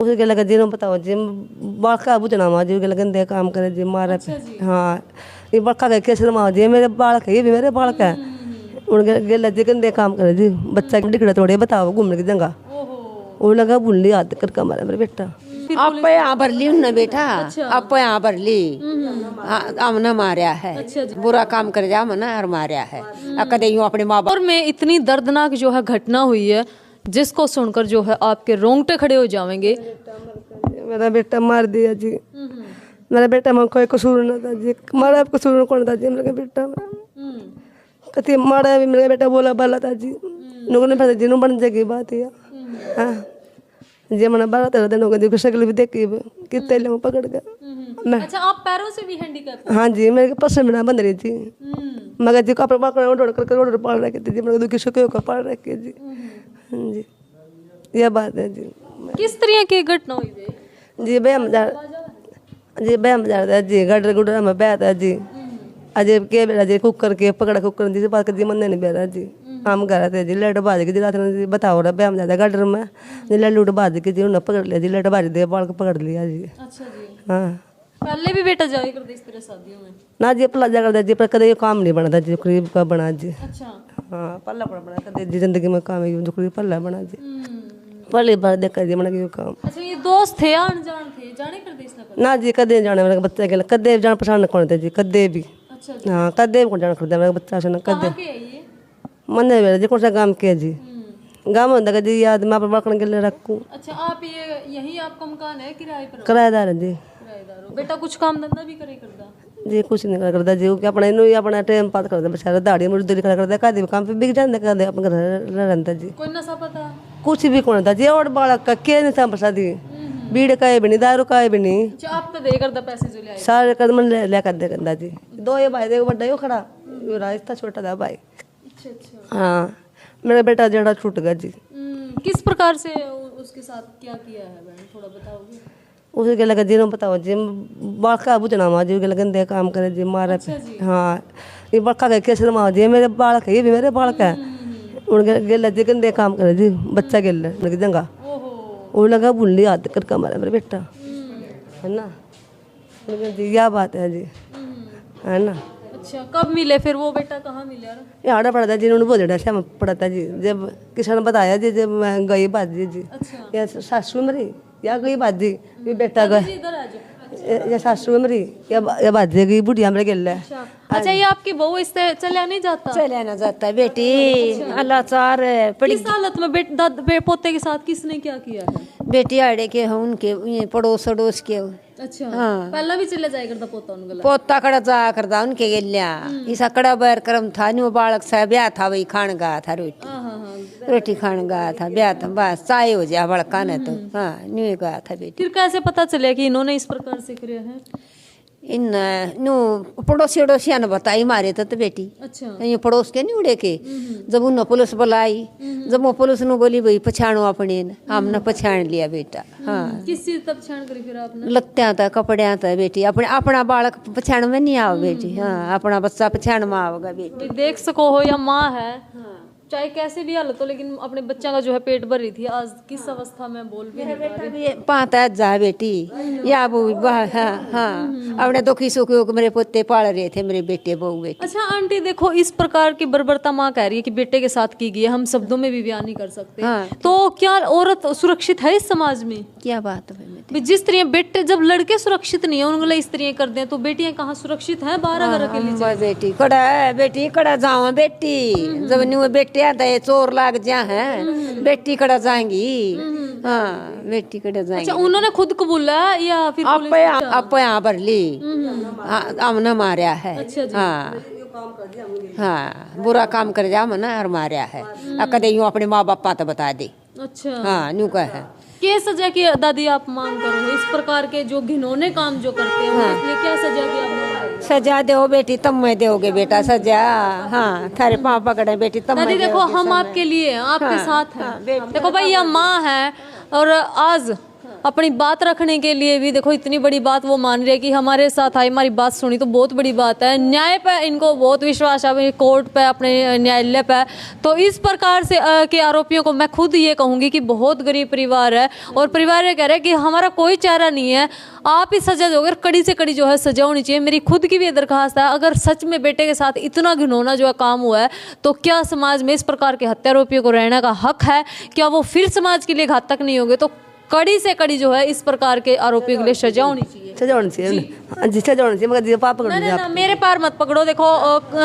उसे के लगा जी बताओ जी बड़का बुझना माँ जी के गंदे काम करे जी मारे पे हाँ ये बड़का के केस माँ जी मेरे बालक है ये भी मेरे बालक है उनके गेला जी गंदे काम करे जी बच्चा डिकड़ा तोड़े बताओ घूमने की जगह वो लगा बुल्ली हाथ कर कमारा मेरा बेटा आप यहाँ भर ली उन्हें बेटा आप यहाँ भर ली हमने मारा है बुरा काम कर जा मना और मारा है कदे यूं अपने माँ बाप और में इतनी दर्दनाक जो है घटना हुई है जिसको सुनकर जो है आपके रोंगटे खड़े हो जाएंगे। मेरा बेटा मार दिया जी मेरा बेटा में कोई कसूर न था जी मारा कसूर कौन था जी मेरे बेटा में कति मारा भी मेरा बेटा बोला बाला था जी लोगों ने पता जी नो बन जाएगी बात है हाँ जी मैंने 12-13 दिन हो गए जी शक्ल भी देखी कितने लोग पकड़ गए मैं अच्छा आप पैरों से भी हैंडीकैप? हाँ जी मेरे पसंद में ना बंद रही थी मगर जी कपड़े पकड़ उड़ कर रोड पाड़ रखे थे जी मेरे दुखी सुखे का पाड़ रखे जी हाँ जी यह बात है जी। किस तरह की घटना हुई है? जी बैम जा जी गडर गुडर में बैठ है जी अजय के बेरा जी कुकर के पकड़ा कुकर जी बात जी मन नहीं बेरा जी हम घर थे जी लाइट बाज के जी रात में जी बताओ रहा बैम ज्यादा गडर में जी लाइट बाज के जी उन्हें पकड़ लिया जी लाइट बाज दे बाल को पकड़ लिया जी। अच्छा जी हाँ पहले भी बेटा जाया करते इस तरह शादियों में? ना जी प्लाजा करता जी पर कदे ये काम नहीं बनता जी करीब का बना जी। अच्छा हाँ पल्ला बना कदे जी जिंदगी में काम है जो करीब पल्ला बना जी पहली बार देखा जी मैंने काम। अच्छा ये दोस्त थे या अनजान थे जाने करते इसने? ना जी कदे जाने मेरे बच्चे के कदे जान पहचान कौन थे जी कदे भी अच्छा हाँ कदे भी कौन जान करता मेरा बच्चा से ना कदे कहाँ के है ये? मन मेरा जी कौन सा गाँव के जी गाँव होता जी याद मैं बड़कन के लिए रखूँ। अच्छा आप ये यही आपका मकान है किराए पर? किराएदार है जी। किराएदार हो बेटा कुछ काम धंधा भी करे करता? जी कुछ नहीं करता जी कि अपना इनू ही अपना टाइम पास करता बेचारा दाड़ी मजदूरी करा करता कदे भी काम पे बिक जाते कदे अपने घर रहता जी कोई नशा पता? कुछ भी कौन था जी और बालक का के नहीं संपसा दी बीड़ का भी नहीं दारू का भी नहीं अच्छा आप तो दे करता पैसे जो ले आए? सारे कदम ले कर दे करता जी दो ये भाई देखो बड़ा यो खड़ा यो रास्ता छोटा था भाई। अच्छा अच्छा हाँ मेरा बेटा जड़ा छूट गया जी। किस प्रकार से उसके साथ क्या किया है बहन थोड़ा बताओगे? उसे के लगा जी बताओ जी बड़का बुझना माँ जी के गंदे काम करे जी मारे पे हाँ ये बड़का के केस माँ जी मेरे बालक है ये भी मेरे बालक है उनके गेला जी गंदे काम करे जी बच्चा गेला उनकी जगह वो लगा बुल्ली हाथ कर कमारा मेरा बेटा है ना जी यह बात है जी है ना। अच्छा कब मिले फिर वो बेटा कहाँ मिला? ये आड़ा पड़ा था जी उन्होंने बोल श्याम पड़ा था जी जब किसी ने बताया जी जब मैं गई बाजी जी अच्छा या सासू मरी या गई बाजी ये बेटा गए इधर आ जाओ। या सासू मरी या बाजी गई बुढ़िया मेरे गेल अच्छा ये आपकी बहू इससे चला नहीं जाता? चले ना जाता है बेटी अल्लाह चार पड़ी किस हालत में पोते के साथ किसने क्या किया है? बेटी आड़े के हैं उनके ये पड़ोस अड़ोस के अच्छा हाँ। पहला भी चले जाया करता पोता उनका? पोता कड़ा जा करता उनके गेल्या इसा कड़ा बैर करम था न्यू बालक सा ब्याह था वही खान गा था रोटी हाँ हाँ हाँ रोटी खान गा था ब्याह था बस चाय हो जाए बड़का ने तो हाँ न्यू गा था बेटी। फिर कैसे पता चला कि इन्होंने इस प्रकार से किया है? इन नु पड़ोसी अड़ोसिया ने बताई मारे तो बेटी अच्छा ये पड़ोस के नहीं उड़े के जब उन पुलिस बुलाई जब वो पुलिस ने बोली भाई पछाणो अपने हमने पछाण लिया बेटा। हाँ किस चीज तब पहचान करी फिर आपने? लगत्या था कपड़िया था बेटी अपने अपना बालक पछाण में नहीं आओ बेटी हाँ अपना बच्चा पछाण में आओगा बेटी। देख सको हो या माँ है चाहे कैसे भी हालत हो लेकिन अपने बच्चा का जो है पेट भर रही थी आज किस अवस्था में बोल भी नहीं पा रही। पाता जा बेटी या वो हाँ हाँ अपने दुखी सुखी होकर मेरे पोते पाल रहे थे मेरे बेटे बहू बेटी। अच्छा आंटी देखो इस प्रकार की बर्बरता माँ कह रही है कि बेटे के साथ की गई है हम शब्दों में भी बयान नहीं कर सकते हाँ। तो क्या औरत सुरक्षित है इस समाज में? क्या बात है भी जिस तरह बेटे जब लड़के सुरक्षित नहीं है उनके इस तरह कर दें तो बेटियां कहाँ सुरक्षित हैं? 12 घर के लिए बेटी कड़ा है बेटी कड़ा जाओ बेटी जब न्यू बेटे आता है चोर लाग जा है बेटी कड़ा जाएंगी हाँ बेटी कड़ा जाएंगी। अच्छा उन्होंने खुद कबूला या फिर आप यहाँ भर ली हमने मारा है? अच्छा जी। हाँ हाँ बुरा काम कर जा मना और मारा है कदे यूं अपने माँ बापा तो बता दे। अच्छा हाँ न्यू का है क्या सजा की दादी आप मांग करो इस प्रकार के जो घिनौने काम जो करते हैं इसलिए क्या सजा की आप मांग करो? सजा दो बेटी तब मैं दोगे बेटा सजा हाँ थारे पाँव पकड़े बेटी तब दादी देखो हम आपके लिए हैं आपके साथ हैं देखो भाई यह माँ है और आज अपनी बात रखने के लिए भी देखो इतनी बड़ी बात वो मान रही है कि हमारे साथ आई, हमारी बात सुनी, तो बहुत बड़ी बात है। न्याय पे इनको बहुत विश्वास है, अपने कोर्ट पे, अपने न्यायालय पे। तो इस प्रकार से के आरोपियों को मैं खुद ये कहूँगी कि बहुत गरीब परिवार है और परिवार ये कह रहे हैं कि हमारा कोई चारा नहीं है, आप ही सजा दोगे, कड़ी से कड़ी जो है सजा होनी चाहिए। मेरी खुद की भी ये दरखास्त है, अगर सच में बेटे के साथ इतना घिनौना जो है काम हुआ है तो क्या समाज में इस प्रकार के हत्या आरोपियों को रहने का हक है? क्या वो फिर समाज के लिए घातक नहीं होंगे? तो कड़ी से कड़ी जो है इस प्रकार के आरोपियों के लिए सजा होनी चाहिए। सजा होनी चाहिए, जी सजा होनी चाहिए, मगर ये पाप पकड़ ना, मेरे पैर मत पकड़ो। देखो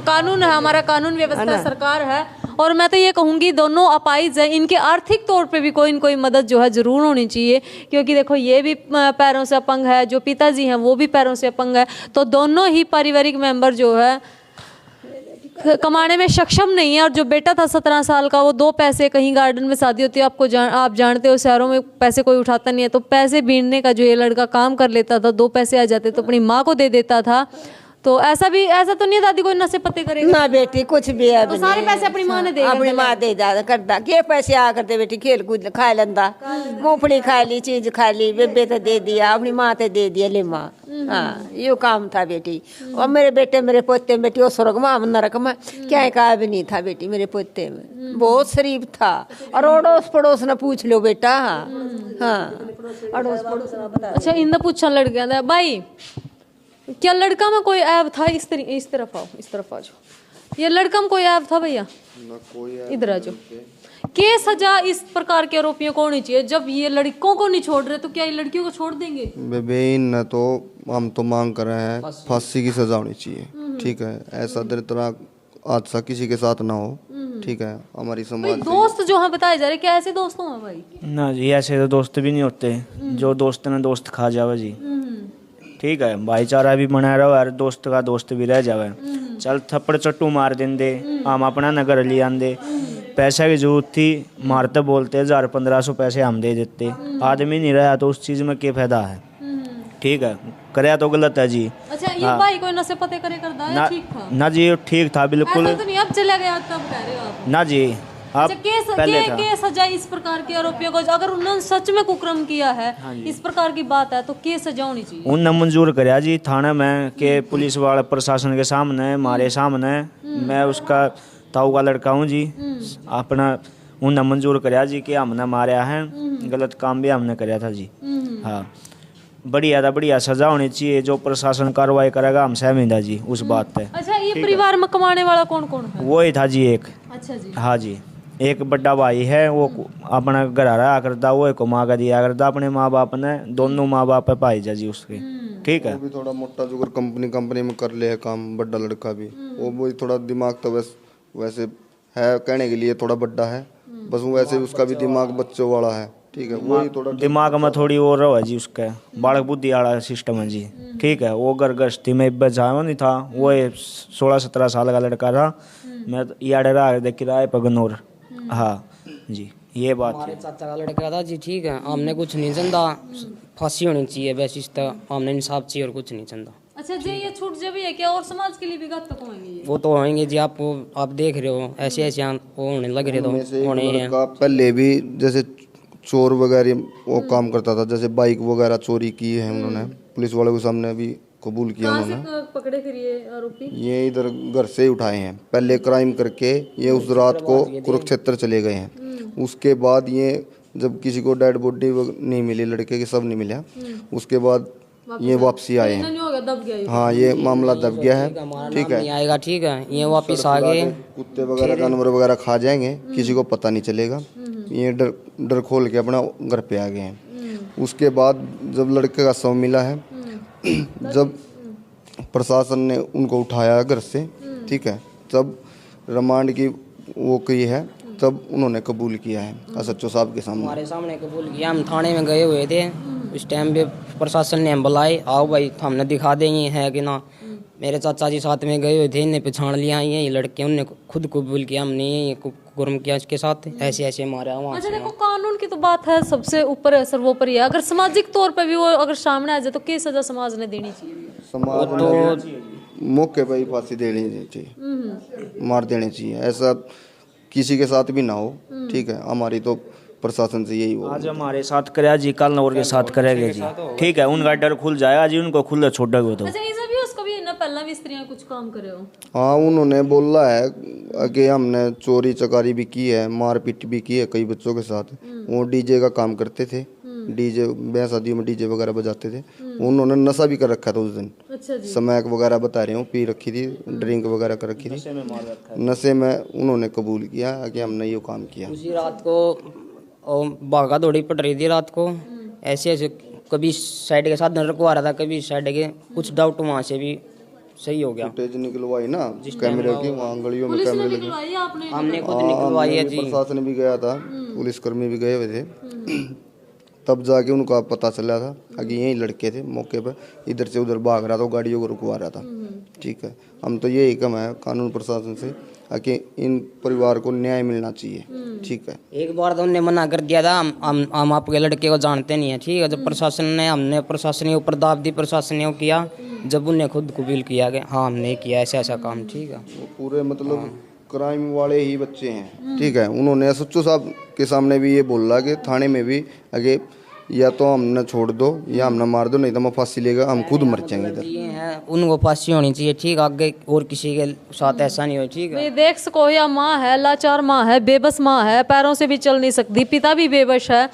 कानून है, हमारा कानून व्यवस्था सरकार है, और मैं तो ये कहूँगी दोनों अपाहिज हैं, इनके आर्थिक तौर पे भी कोई न कोई मदद जो है ज़रूर होनी चाहिए, क्योंकि देखो ये भी पैरों से अपंग है, जो पिताजी हैं वो भी पैरों से अपंग है। तो दोनों ही पारिवारिक मेंबर जो है कमाने में सक्षम नहीं है। और जो बेटा था 17 साल का, वो 2 पैसे, कहीं गार्डन में शादी होती है, आप जानते हो शहरों में पैसे कोई उठाता नहीं है, तो पैसे बीनने का जो ये लड़का काम कर लेता था, 2 पैसे आ जाते तो अपनी माँ को दे देता था। तो ऐसा तो नहीं है दादी कोई नशे पत्ते करेगा ना बेटी कुछ भी है, तो सारे पैसे अपनी माँ ने देगा, अपनी माँ दे जा करता के पैसे आ करते बेटी, खेल कूद खा लेंदा, मूंगफली खा ली, चीज खा ली, बेबे तो दे दिया, अपनी माँ तो दे दिया ले माँ। हाँ यो काम था बेटी। और मेरे बेटे मेरे पोते में बेटी वो स्वर्ग में नरक में क्या का भी नहीं था बेटी, मेरे पोते में बहुत शरीफ था। और अड़ोस पड़ोस ने पूछ लो बेटा। हाँ अड़ोस पड़ोस ने बता। अच्छा इन्हें पूछा लड़कियां था भाई क्या लड़का में कोई ऐब था? इस तरफ आओ, इस तरफ आ जाओ। ये लड़का में कोई ऐब था भैया? इधर आ जाओ। के सजा इस प्रकार के आरोपियों को होनी चाहिए? जब ये लड़कों को नहीं छोड़ रहे तो क्या ये लड़कियों को छोड़ देंगे? बेबेन न तो हम तो मांग कर रहे हैं फांसी की सजा होनी चाहिए, ठीक है। ऐसा तरह हादसा किसी के साथ ना हो, ठीक है। हमारी समाज दोस्त जो है बताए जा रहे, क्या ऐसे दोस्त हो भाई? ना जी ऐसे तो दोस्त भी नहीं होते, जो दोस्त ने दोस्त खा जावे जी, ठीक है। भाईचारा भी बना रहा है, दोस्त का दोस्त भी रह जावे। चल थप्पड़ चट्टू मार देंदे, हम अपना नगर ले आंदे, पैसा की जरूरत थी, मारते बोलते 1000-1500 पैसे हम दे देते। आदमी नहीं रहा तो उस चीज में क्या फायदा है, ठीक है। करे तो गलत है जी। अच्छा ये भाई कोई नशे पते करे करता है? ठीक था ना जी, ठीक था बिल्कुल। ऐसा तो नहीं अब चला गया तब कह रहे हो आप? ना जी आप पहले था। के सजा इस प्रकार के आरोपियों को, अगर उन्होंने सच में कुकर्म किया है, इस प्रकार की बात है, तो के सजा होनी चाहिए? उनने मंजूर कराया जी थाने में के पुलिस वाले प्रशासन के सामने, हमारे सामने, मैं उसका ताऊ का लड़का हूँ जी, अपना उनने मंजूर कराया जी कि हमने मारा है, गलत काम भी हमने कराया था जी। हाँ बढ़िया सजा होनी चाहिए, जो प्रशासन कार्रवाई करेगा हम सहमत है जी उस बात पे। अच्छा ये परिवार में कमाने वाला कौन कौन है? वो ही था जी एक। अच्छा जी। हाँ जी एक बड़ा भाई है, वो अपना घर रहा करता, वो एक माँ का दिया करता, अपने माँ बाप ने, दोनों माँ बाप है भाई जा जी उसके, ठीक है। वो भी थोड़ा मोटा जुगर कंपनी में कर ले है काम, बड़ा लड़का भी, वो भी थोड़ा दिमाग तो वैसे है, कहने के लिए थोड़ा बड़ा है, बस वो वैसे उसका भी दिमाग बच्चों वाला है, ठीक है। वही थोड़ा दिमाग में थोड़ी और है जी उसका, बालक बुद्धि वाला सिस्टम है जी, ठीक है। वो घर गृहस्थी में बचावा नहीं था, वो 16-17 साल का लड़का था, मैं याडे रहा देख किराए पर गनौर। हाँ जी ये बात हमारे चाचा का लड़का था जी, ठीक है। हमने कुछ नहीं चंदा, फांसी होनी चाहिए वैसे, तो हमने इंसाफ चाहिए और कुछ नहीं चंदा। अच्छा जी ये छूट जब है क्या और समाज के लिए भी घातक होंगे ये? वो तो होंगे जी, आप देख रहे हो ऐसे वो होने लग रहे, तो होने हैं। पहले भी जैसे चोर वगैरह वो काम करता था, जैसे बाइक वगैरह चोरी की है उन्होंने, पुलिस वालों के सामने भी कबूल किया उन्होंने। पकड़े फिर ये आरोपी? ये इधर घर से ही उठाए हैं, पहले क्राइम करके ये उस रात को कुरुक्षेत्र चले गए हैं। उसके बाद ये जब किसी को डेड बॉडी नहीं मिली लड़के की, सब नहीं मिला, उसके बाद ये वापसी आए हैं। हाँ ये मामला दब गया है, ठीक है। आएगा ठीक है, ये वापस आ गए, कुत्ते वगैरह जानवर वगैरह खा जाएंगे, किसी को पता नहीं चलेगा। ये डर खोल के अपना घर पे आ गए हैं। उसके बाद जब लड़के का शव मिला है, जब प्रशासन ने उनको उठाया घर से, ठीक है, तब रिमांड की वो की है, तब उन्होंने कबूल किया है एसएचओ साहब के सामने, हमारे सामने कबूल किया। हम थाने में गए हुए थे, उस टाइम पे प्रशासन ने हम बुलाए, आओ भाई हमने दिखा देंगे है कि ना। मेरे चाचा जी साथ में गए हुए थे, इन्हें पहचान लिया, ये लड़के, उनने खुद कबूल किया हमने ये कुर्म किया इसके साथ, ऐसे ऐसे मारा वहाँ। अच्छा देखो कानून की तो बात है, सबसे ऊपर है, सर्वोपरि है। अगर सामाजिक तौर पर भी वो अगर सामने आ जाए तो क्या सजा समाज ने देनी चाहिए? समाज तो मौके पर ही फांसी देनी चाहिए, मार देनी चाहिए, ऐसा किसी के साथ भी ना हो, ठीक है। हमारी तो प्रशासन से यही बोल। आज हमारे साथ कराया जी, कल और के साथ करेंगे जी, ठीक है। उनका डर खुल जाएगा जी, उनको खुला छोड़ोगे तो। अच्छा ऐसा भी उसको भी ना पहला भी स्त्रियां कुछ काम करे हो? हाँ, उन्होंने बोला है कि हमने चोरी चकारी भी की है, मारपीट भी की है कई बच्चों के साथ। वो डीजे का काम करते थे, डीजे ब्याह शादियों में डीजे वगैरह बजाते थे। उन्होंने नशा भी कर रखा था उस दिन। अच्छा जी। समैक वगैरह बता रहे हो, पी रखी थी, ड्रिंक वगैरह कर रखी थी। नशे में उन्होंने कबूल किया कि हमने ये काम किया। उसी रात को भागा दौड़ी पड़ रही थी रात को, ऐसे ऐसे कभी साइड के साथ रखवा रहा था, कभी साइड के, कुछ डाउट वहाँ से भी सही हो गया। फुटेज निकलवाई ना कैमरे की, वहाँ गलियों में कैमरे लगे। निकलवाई आपने? हमने खुद निकलवाई है जी। प्रशासन भी गया था, पुलिसकर्मी भी गए हुए थे। तब जाके उनको पता चला था कि यही लड़के थे मौके पर, इधर से उधर भाग रहा था, गाड़ियों को रुकवा रहा था। ठीक है, हम तो यही कम है कानून प्रशासन से कि इन परिवार को न्याय मिलना चाहिए। ठीक है, एक बार तो उन्होंने मना कर दिया था, हम आपके लड़के को जानते नहीं है, ठीक है। जब प्रशासन ने, हमने प्रशासन के ऊपर दाब दी, प्रशासन ने किया, जब उन्हें खुद कबूल किया कि हाँ हमने किया ऐसा ऐसा काम। ठीक है, वो पूरे मतलब क्राइम वाले ही बच्चे हैं। ठीक है, उन्होंने सच्चू साहब के सामने भी ये बोला कि थाने में भी आगे या तो हमने छोड़ दो या हमने मार दो, नहीं तो हम फांसी लेगा, हम खुद मर जाएंगे इधर। ये है, उनको फांसी होनी चाहिए। ठीक, आगे और किसी के साथ ऐसा नहीं हो। ठीक है, ये देख सको, या माँ है, लाचार माँ है, बेबस माँ है, पैरों से भी चल नहीं सकती, पिता भी बेबस है।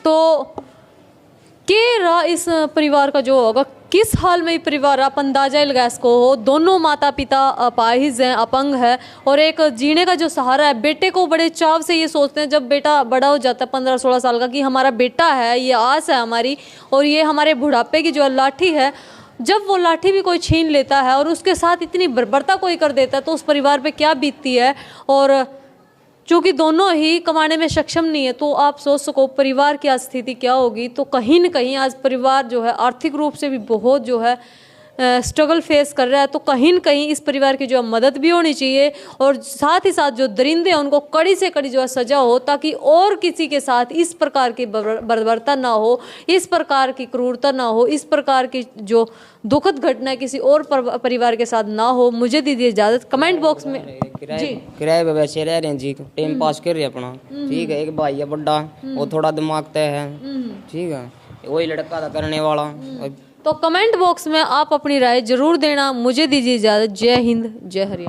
तो इस परिवार का जो होगा, किस हाल में ये परिवार, आप अंदाजा लगा सको हो। दोनों माता पिता अपाहिज हैं, अपंग है, और एक जीने का जो सहारा है। बेटे को बड़े चाव से ये सोचते हैं, जब बेटा बड़ा हो जाता है 15-16 साल का, कि हमारा बेटा है, ये आस है हमारी, और ये हमारे बुढ़ापे की जो लाठी है। जब वो लाठी भी कोई छीन लेता है और उसके साथ इतनी बर्बरता कोई कर देता है, तो उस परिवार पे क्या बीतती है। और चूँकि दोनों ही कमाने में सक्षम नहीं है, तो आप सोच सको परिवार की आज स्थिति क्या होगी। तो कहीं न कहीं आज परिवार जो है आर्थिक रूप से भी बहुत जो है स्ट्रगल फेस कर रहा है। तो कहीं न कहीं इस परिवार की जो मदद भी होनी चाहिए, और साथ ही साथ जो दरिंदे हैं उनको कड़ी से कड़ी जो है सजा हो, ताकि और किसी के साथ इस प्रकार की बर्बरता ना हो, इस प्रकार की क्रूरता ना हो, इस प्रकार की जो दुखद घटना किसी और परिवार के साथ ना हो। मुझे दीजिए इजाज़त। कमेंट बॉक्स में जी, किराए पे वैसे रह रहे हैं जी, टाइम पास कर रहे हैं अपना। ठीक है, एक भाई है बड़ा, वो थोड़ा दिमाग तय है। ठीक है, वही लड़का था करने वाला। तो कमेंट बॉक्स में आप अपनी राय जरूर देना। मुझे दीजिए इजाज़त। जय हिंद, जय हरियाणा।